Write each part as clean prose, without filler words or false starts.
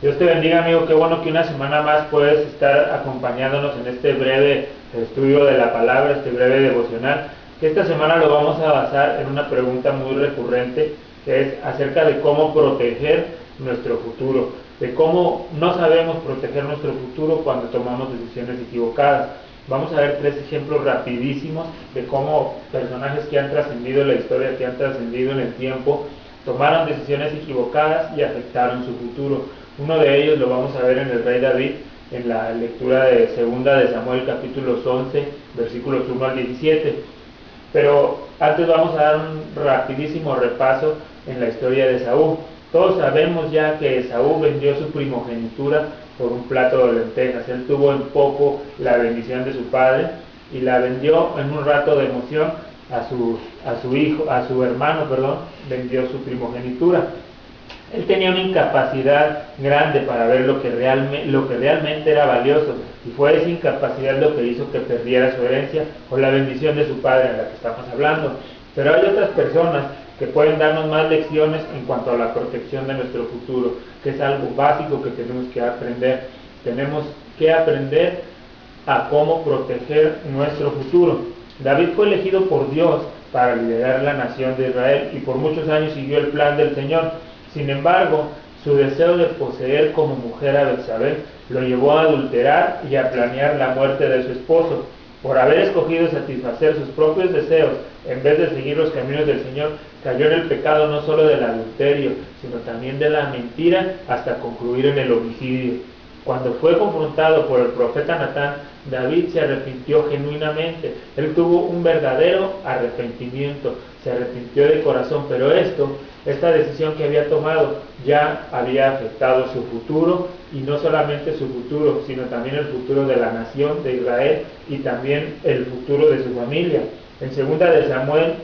Dios te bendiga, amigo. Qué bueno que una semana más puedes estar acompañándonos en este breve estudio de la palabra, este breve devocional. Que esta semana lo vamos a basar en una pregunta muy recurrente, que es acerca de cómo proteger nuestro futuro, de cómo no sabemos proteger nuestro futuro cuando tomamos decisiones equivocadas. Vamos a ver 3 ejemplos rapidísimos de cómo personajes que han trascendido la historia, que han trascendido en el tiempo, tomaron decisiones equivocadas y afectaron su futuro. Uno de ellos lo vamos a ver en el rey David, en la lectura de segunda de Samuel, capítulos 11, versículos 1 al 17. Pero antes vamos a dar un rapidísimo repaso en la historia de Saúl. Todos sabemos ya que Saúl vendió su primogenitura por un plato de lentejas. Él tuvo en poco la bendición de su padre y la vendió en un rato de emoción a su hermano, vendió su primogenitura. Él tenía una incapacidad grande para ver lo que realmente era valioso, y fue esa incapacidad lo que hizo que perdiera su herencia o la bendición de su padre, en la que estamos hablando. Pero hay otras personas que pueden darnos más lecciones en cuanto a la protección de nuestro futuro, que es algo básico que tenemos que aprender. Tenemos que aprender a cómo proteger nuestro futuro. David fue elegido por Dios para liderar la nación de Israel y por muchos años siguió el plan del Señor. Sin embargo, su deseo de poseer como mujer a Betsabé lo llevó a adulterar y a planear la muerte de su esposo. Por haber escogido satisfacer sus propios deseos en vez de seguir los caminos del Señor, cayó en el pecado no solo del adulterio, sino también de la mentira, hasta concluir en el homicidio. Cuando fue confrontado por el profeta Natán, David se arrepintió genuinamente. Él tuvo un verdadero arrepentimiento, se arrepintió de corazón, pero esta decisión que había tomado ya había afectado su futuro, y no solamente su futuro, sino también el futuro de la nación de Israel y también el futuro de su familia. En segunda de Samuel,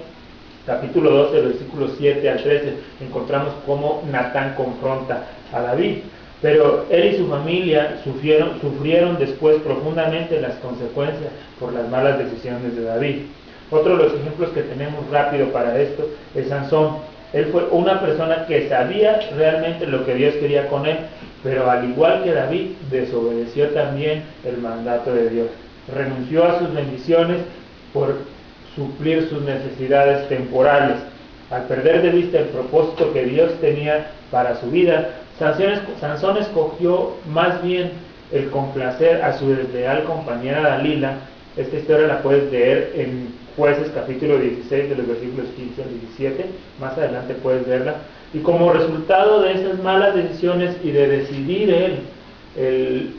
capítulo 12, versículos 7 al 13, encontramos cómo Natán confronta a David. Pero él y su familia sufrieron después profundamente las consecuencias por las malas decisiones de David. Otro de los ejemplos que tenemos rápido para esto es Sansón. Él fue una persona que sabía realmente lo que Dios quería con él, pero al igual que David, desobedeció también el mandato de Dios. Renunció a sus bendiciones por suplir sus necesidades temporales. Al perder de vista el propósito que Dios tenía para su vida, Sansón escogió más bien el complacer a su desleal compañera Dalila. Esta historia la puedes leer en Jueces capítulo 16, de los versículos 15 al 17, más adelante puedes verla. Y como resultado de esas malas decisiones y de decidir él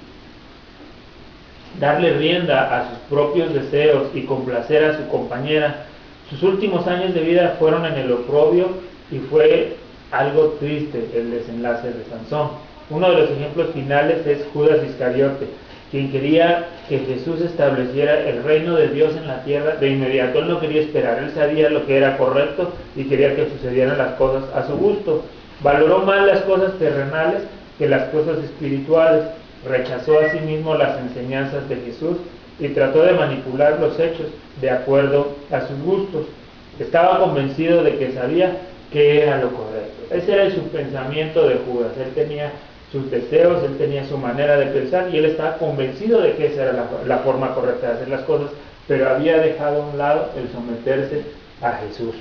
darle rienda a sus propios deseos y complacer a su compañera, sus últimos años de vida fueron en el oprobio, y fue algo triste el desenlace de Sansón. Uno de los ejemplos finales es Judas Iscariote, quien quería que Jesús estableciera el reino de Dios en la tierra de inmediato. Él no quería esperar, él sabía lo que era correcto y quería que sucedieran las cosas a su gusto. Valoró más las cosas terrenales que las cosas espirituales, rechazó a sí mismo las enseñanzas de Jesús y trató de manipular los hechos de acuerdo a sus gustos. Estaba convencido de que sabía qué era lo correcto. Ese era su pensamiento de Judas. Él tenía sus deseos, él tenía su manera de pensar y él estaba convencido de que esa era la forma correcta de hacer las cosas, pero había dejado a un lado el someterse a Jesús.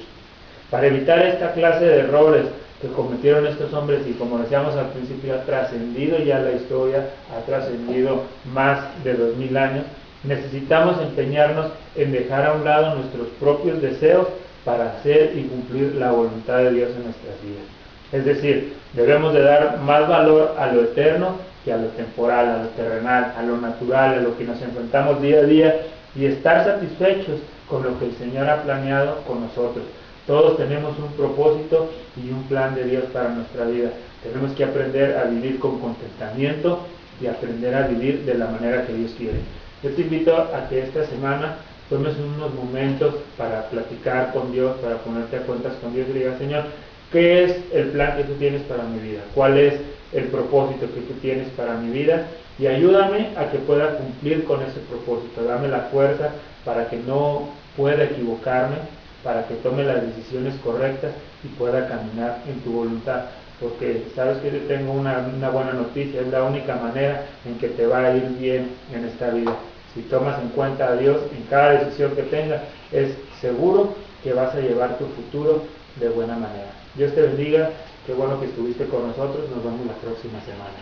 Para evitar esta clase de errores que cometieron estos hombres, y como decíamos al principio, ha trascendido ya la historia, ha trascendido más de 2000 años, necesitamos empeñarnos en dejar a un lado nuestros propios deseos para hacer y cumplir la voluntad de Dios en nuestras vidas. Es decir, debemos de dar más valor a lo eterno que a lo temporal, a lo terrenal, a lo natural, a lo que nos enfrentamos día a día, y estar satisfechos con lo que el Señor ha planeado con nosotros. Todos tenemos un propósito y un plan de Dios para nuestra vida. Tenemos que aprender a vivir con contentamiento y aprender a vivir de la manera que Dios quiere. Yo te invito a que esta semana tomes unos momentos para platicar con Dios, para ponerte a cuentas con Dios y digas: Señor, ¿qué es el plan que tú tienes para mi vida? ¿Cuál es el propósito que tú tienes para mi vida? Y ayúdame a que pueda cumplir con ese propósito. Dame la fuerza para que no pueda equivocarme, para que tome las decisiones correctas y pueda caminar en tu voluntad. porque sabes que yo tengo una buena noticia, es la única manera en que te va a ir bien en esta vida. Si tomas en cuenta a Dios en cada decisión que tengas, es seguro que vas a llevar tu futuro de buena manera. Dios te bendiga, qué bueno que estuviste con nosotros, nos vemos la próxima semana.